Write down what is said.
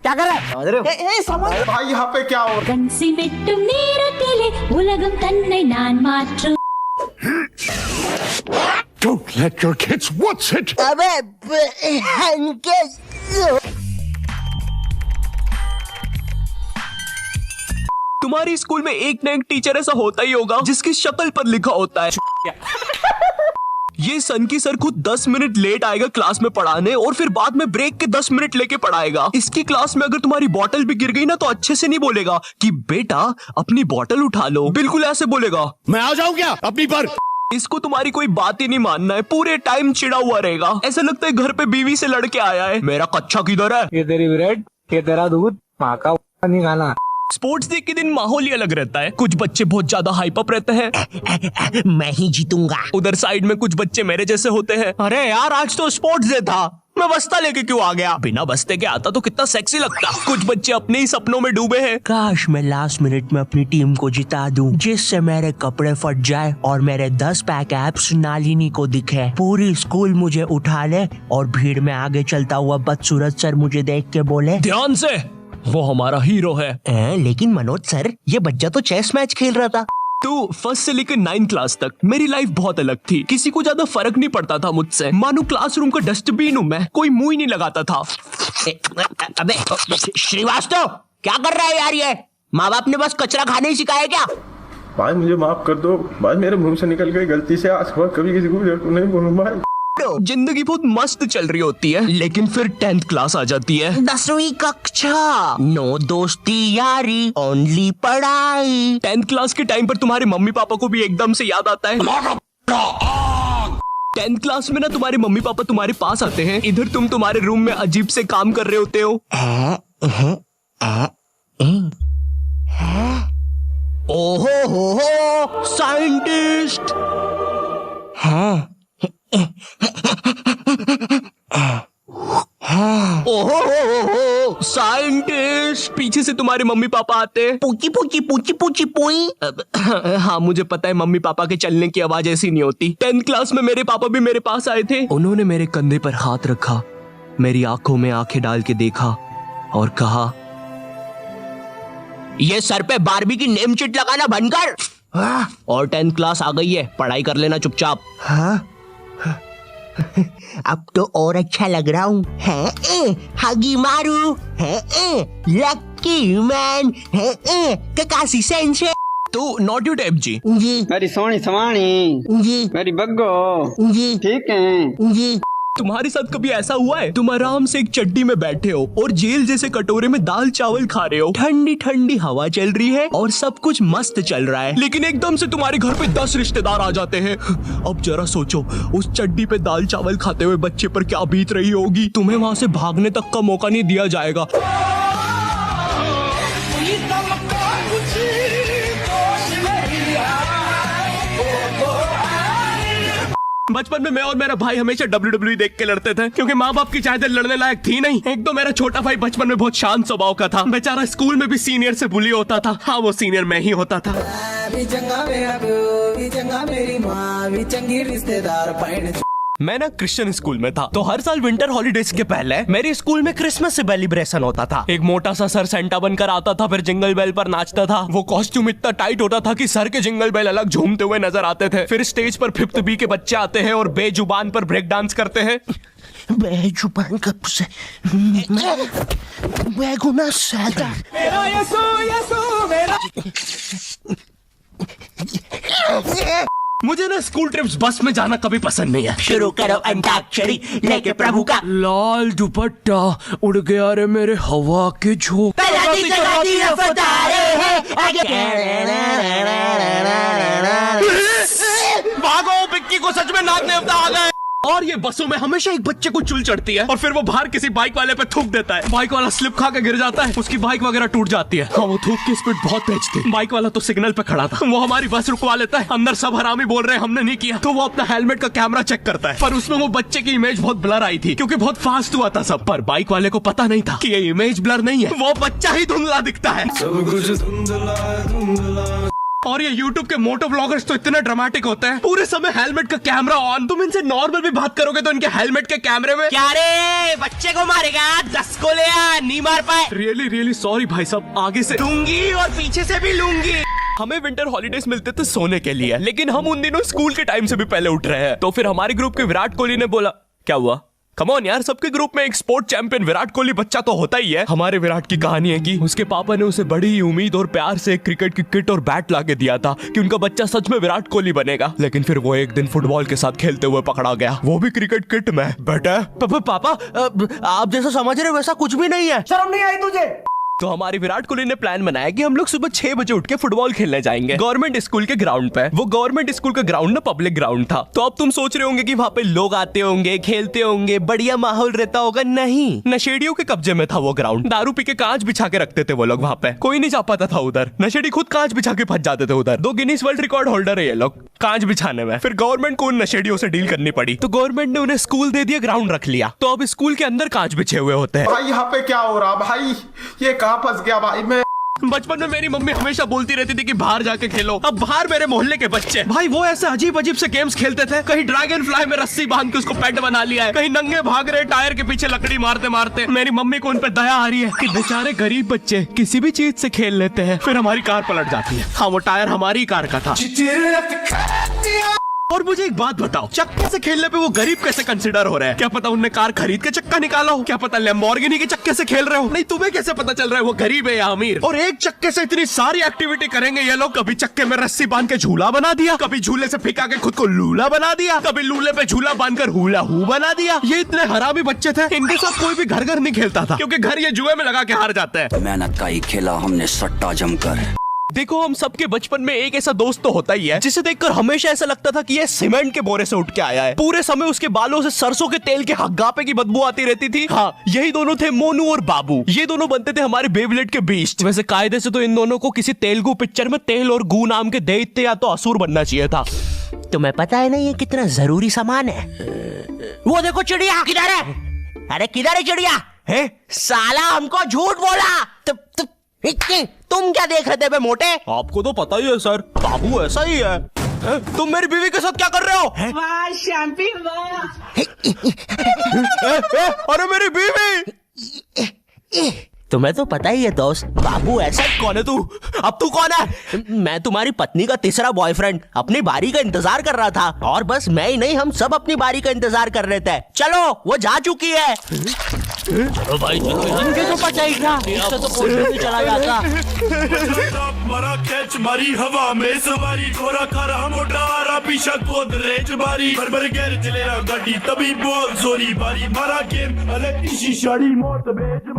क्या कर रहा है? भाई यहाँ पे क्या हो? கன்சி வெட்டும் நேரத்திலே உலகம் தன்னை நான் மாற்றும். Don't let your kids watch it. तुम्हारी स्कूल में एक ना एक टीचर ऐसा होता ही होगा जिसकी शक्ल पर लिखा होता है ये सन की सर खुद 10 मिनट लेट आएगा क्लास में पढ़ाने और फिर बाद में ब्रेक के 10 मिनट लेके पढ़ाएगा। इसकी क्लास में अगर तुम्हारी बॉटल भी गिर गई ना तो अच्छे से नहीं बोलेगा कि बेटा अपनी बॉटल उठा लो, बिल्कुल ऐसे बोलेगा मैं आ जाऊं क्या अपनी पर? इसको तुम्हारी कोई बात ही नहीं मानना है, पूरे टाइम चिड़ा हुआ रहेगा। ऐसा लगता है घर पे बीवी से लड़के आया है। मेरा कच्चा किधर है? ये तेरी ब्रेड, ये तेरा दूध, माँ का नहीं खाना। स्पोर्ट्स डे के दिन माहौल ही अलग रहता है। कुछ बच्चे बहुत ज्यादा हाइप अप रहते हैं, मैं ही जीतूंगा। उधर साइड में कुछ बच्चे मेरे जैसे होते हैं, अरे यार आज तो स्पोर्ट्स डे था, मैं बस्ता लेके क्यों आ गया? बिना बस्ते के आता तो कितना सेक्सी लगता। कुछ बच्चे अपने ही सपनों में डूबे हैं, काश मैं लास्ट मिनट में अपनी टीम को जिता दूं, जिससे मेरे कपड़े फट जाए और मेरे 10 पैक एब्स नालिनी को दिखे, पूरी स्कूल मुझे उठा ले और भीड़ में आगे चलता हुआ बदसूरत सर मुझे देख के बोले, ध्यान से, वो हमारा हीरो है। लेकिन मनोज सर, ये बच्चा तो चेस मैच खेल रहा था। तो फर्स्ट से लेकर 9 क्लास तक मेरी लाइफ बहुत अलग थी। किसी को ज्यादा फर्क नहीं पड़ता था मुझसे, मानो क्लासरूम का डस्टबिन हूँ मैं, कोई मुंह ही नहीं लगाता था। अबे श्रीवास्तव, क्या कर रहा है यार ये? माँ बाप ने बस कचरा खाने ही सिखाया क्या? भाई मुझे माफ कर दो भाई, मेरे मुंह से निकल गई गलती से, आज के बाद कभी किसी को नहीं बोलूंगा भाई। जिंदगी बहुत मस्त चल रही होती है, लेकिन फिर 10th क्लास आ जाती है। 10वीं कक्षा, नो दोस्ती यारी, ओनली पढ़ाई। 10th क्लास के टाइम पर तुम्हारे मम्मी पापा को भी एकदम से याद आता है। 10th क्लास में ना तुम्हारे मम्मी पापा तुम्हारे पास आते हैं, इधर तुम तुम्हारे रूम में अजीब से काम कर रहे होते हो। ओहो हो साइंटिस्ट। ओहो साइंटिस्ट। पीछे से तुम्हारे मम्मी पापा आते हैं, पूची पूची पूची पूची पुई। हाँ मुझे पता है मम्मी पापा के चलने की आवाज ऐसी नहीं होती। 10th क्लास में मेरे पापा भी मेरे पास आए थे। उन्होंने मेरे कंधे पर हाथ रखा, मेरी आंखों में आंखें डाल के देखा और कहा, ये सर पे बारबी की नेम चिट लगाना बंद कर। और 10th क्लास आ गई है, पढ़ाई कर लेना चुपचाप। हाँ अब तो और अच्छा लग रहा हूँ। हगी मारू, लकी मैन, ककासी सेंसे। तो नॉट यू टैप जी। जी मेरी सोनी सवानी जी मेरी बग्गो जी ठीक है जी। तुम्हारे साथ कभी ऐसा हुआ है तुम आराम से एक चड्डी में बैठे हो और जेल जैसे कटोरे में दाल चावल खा रहे हो, ठंडी ठंडी हवा चल रही है और सब कुछ मस्त चल रहा है, लेकिन एकदम से तुम्हारे घर पे 10 रिश्तेदार आ जाते हैं। अब जरा सोचो उस चड्डी पे दाल चावल खाते हुए बच्चे पर क्या बीत रही होगी। तुम्हें वहां से भागने तक का मौका नहीं दिया जाएगा। बचपन में मैं और मेरा भाई हमेशा WWE देख के लड़ते थे, क्योंकि माँ बाप की चाहते लड़ने लायक थी नहीं। एक तो मेरा छोटा भाई बचपन में बहुत शांत स्वभाव का था, बेचारा स्कूल में भी सीनियर से बुली होता था। हाँ वो सीनियर मैं ही होता था। भी चंगा मेरा प्यो, भी चंगा मेरी माँ, भी चंगी रिश्तेदार पैण। मैं ना क्रिश्चियन स्कूल में था, तो हर साल विंटर हॉलीडेज के पहले मेरे स्कूल में क्रिसमस सेलिब्रेशन होता था। एक मोटा सा सर सेंटा बनकर आता था, फिर जिंगल बेल पर नाचता था। वो कॉस्ट्यूम इतना टाइट होता था कि सर के जिंगल बेल अलग झूमते हुए नजर आते थे। फिर स्टेज पर 5th B के बच्चे आते हैं और बेजुबान पर ब्रेक डांस करते हैं। बेजुबान कब से? बेगुनाह सादा। मेरा यसू यसू मेरा। मुझे ना स्कूल ट्रिप्स बस में जाना कभी पसंद नहीं है। शुरू करो अंताक्षरी लेके प्रभु का लाल दुपट्टा उड़ गया रे मेरे हवा के झोंके। भागो, पिक्की को सच में नाक देवता आ गए। और ये बसों में हमेशा एक बच्चे को चुल चढ़ती है और फिर वो बाहर किसी बाइक वाले पे थूक देता है। बाइक वाला स्लिप खा के गिर जाता है, उसकी बाइक वगैरह टूट जाती है। हाँ वो थूक की स्पीड बहुत तेज थी। बाइक वाला तो सिग्नल पे खड़ा था, वो हमारी बस रुकवा लेता है। अंदर सब हरामी बोल रहे हैं हमने नहीं किया, तो वो अपना हेलमेट का कैमरा चेक करता है, पर उसमें वो बच्चे की इमेज बहुत ब्लर आई थी, क्योंकि बहुत फास्ट हुआ था सब। पर बाइक वाले को पता नहीं था कि ये इमेज ब्लर नहीं है, वो बच्चा ही धुंधला दिखता है। सब कुछ धुंधला धुंधला। और ये YouTube के मोटो ब्लॉगर्स तो इतने ड्रामेटिक होते हैं, पूरे समय हेलमेट का कैमरा ऑन। तुम इनसे नॉर्मल भी बात करोगे तो इनके हेलमेट के कैमरे में क्या रे बच्चे को मारेगा 10 को ले आ, नहीं मार पाए। रियली सॉरी भाई साहब, आगे से लूंगी और पीछे से भी लूंगी। हमें विंटर हॉलीडेज मिलते थे सोने के लिए, लेकिन हम उन दिनों स्कूल के टाइम से भी पहले उठ रहे हैं। तो फिर हमारे ग्रुप के विराट कोहली ने बोला, क्या हुआ? कम ऑन यार, सबके ग्रुप में एक स्पोर्ट चैंपियन विराट कोहली बच्चा तो होता ही है। हमारे विराट की कहानी है कि उसके पापा ने उसे बड़ी ही उम्मीद और प्यार से एक क्रिकेट की किट और बैट लाके दिया था कि उनका बच्चा सच में विराट कोहली बनेगा। लेकिन फिर वो एक दिन फुटबॉल के साथ खेलते हुए पकड़ा गया, वो भी क्रिकेट किट में। बेटा पापा आप जैसा समझ रहे वैसा कुछ भी नहीं है। शर्म नहीं आई तुझे? तो हमारे विराट कोहली ने प्लान बनाया कि हम लोग सुबह 6 बजे उठ के फुटबॉल खेलने जाएंगे गवर्नमेंट स्कूल के ग्राउंड पे। वो गवर्नमेंट स्कूल का ग्राउंड ना पब्लिक ग्राउंड था। तो अब तुम सोच रहे होंगे कि वहाँ पे लोग आते होंगे, खेलते होंगे, बढ़िया माहौल रहता होगा। नहीं, नशेड़ियों के कब्जे में था वो ग्राउंड। दारू पी के कांच बिछा के रखते थे वो लोग वहाँ पे, कोई नहीं जा पाता था उधर। नशेड़ी खुद कांच बिछा के फंस जाते थे उधर। 2 गिनीज वर्ल्ड रिकॉर्ड होल्डर है ये लोग कांच बिछाने में। फिर गवर्नमेंट को उन नशेड़ियों से डील करनी पड़ी, तो गवर्नमेंट ने उन्हें स्कूल दे दिया, ग्राउंड रख लिया। तो अब स्कूल के अंदर कांच बिछे हुए होते हैं। भाई यहाँ पे क्या हो रहा भाई? ये कहाँ फंस गया भाई मैं? बचपन में मेरी मम्मी हमेशा बोलती रहती थी कि बाहर जाके खेलो। अब बाहर मेरे मोहल्ले के बच्चे भाई वो ऐसे अजीब अजीब से गेम्स खेलते थे। कहीं ड्रैगन फ्लाई में रस्सी बांध के उसको पेट बना लिया है, कहीं नंगे भाग रहे टायर के पीछे लकड़ी मारते मारते। मेरी मम्मी को उन पे दया आ रही है कि बेचारे गरीब बच्चे किसी भी चीज से खेल लेते हैं। फिर हमारी कार पलट जाती है। हाँ, वो टायर हमारी कार का था। और मुझे एक बात बताओ, चक्के से खेलने पे वो गरीब कैसे कंसिडर हो रहे हैं? क्या पता उनने कार खरीद के चक्का निकाला हो, क्या पता लैम्बोर्गिनी के चक्के से खेल रहे हो। नहीं, तुम्हें कैसे पता चल रहा है वो गरीब है या अमीर? और एक चक्के से इतनी सारी एक्टिविटी करेंगे ये लोग। कभी चक्के में रस्सी बांध के झूला बना दिया, कभी झूले से फिका के खुद को लूला बना दिया, कभी लूले पे झूला बांधकर हुला हू बना दिया। ये इतने हरामी बच्चे थे, इनके साथ कोई भी घर घर नहीं खेलता था, क्योंकि घर ये जुए में लगा के हार जाते हैं। मेहनत का ही खेला हमने सट्टा जमकर। देखो, हम सबके बचपन में एक ऐसा दोस्त तो होता ही है जिसे देखकर हमेशा ऐसा लगता था कि ये सीमेंट के बोरे से उठ के आया है। पूरे समय उसके बालों से सरसों के तेल के हग्गापे की बदबू आती रहती थी। हाँ, यही दोनों थे मोनू और बाबू। ये दोनों बनते थे हमारे बेबलेट के बीस्ट। वैसे कायदे से तो इन दोनों को किसी तेलुगु पिक्चर में तेल और गू नाम के दैत्य या तो असुर बनना चाहिए था। तुम्हें पता है ना ये कितना जरूरी सामान है? वो देखो चिड़िया किधर है? अरे किधर है चिड़िया? है साला हमको झूठ बोला। तुम क्या देख रहे थे बे मोटे? आपको तो पता ही है सर, बाबू ऐसा ही है। तुम मेरी बीवी के साथ क्या कर रहे हो? अरे मेरी बीवी! तुम्हें तो पता ही है दोस्त, बाबू ऐसा। कौन है तू? अब तू कौन है? मैं तुम्हारी पत्नी का तीसरा बॉयफ्रेंड, अपनी बारी का इंतजार कर रहा था। और बस मैं ही नहीं, हम सब अपनी बारी का इंतजार कर रहे थे। चलो, वो जा चुकी है। चलो भाई चलो, इनके तो पता ही था, इससे तो कोई भी चला जाता। मरा कैच मारी हवा में सवारी, गोरा खारा मोटारा पीछा गोदरेज बारी, बरबर गेर चलेरा गाड़ी तभी बोल जोरी बारी, मारा गेम अलग इसी शाड़ी मौत बेज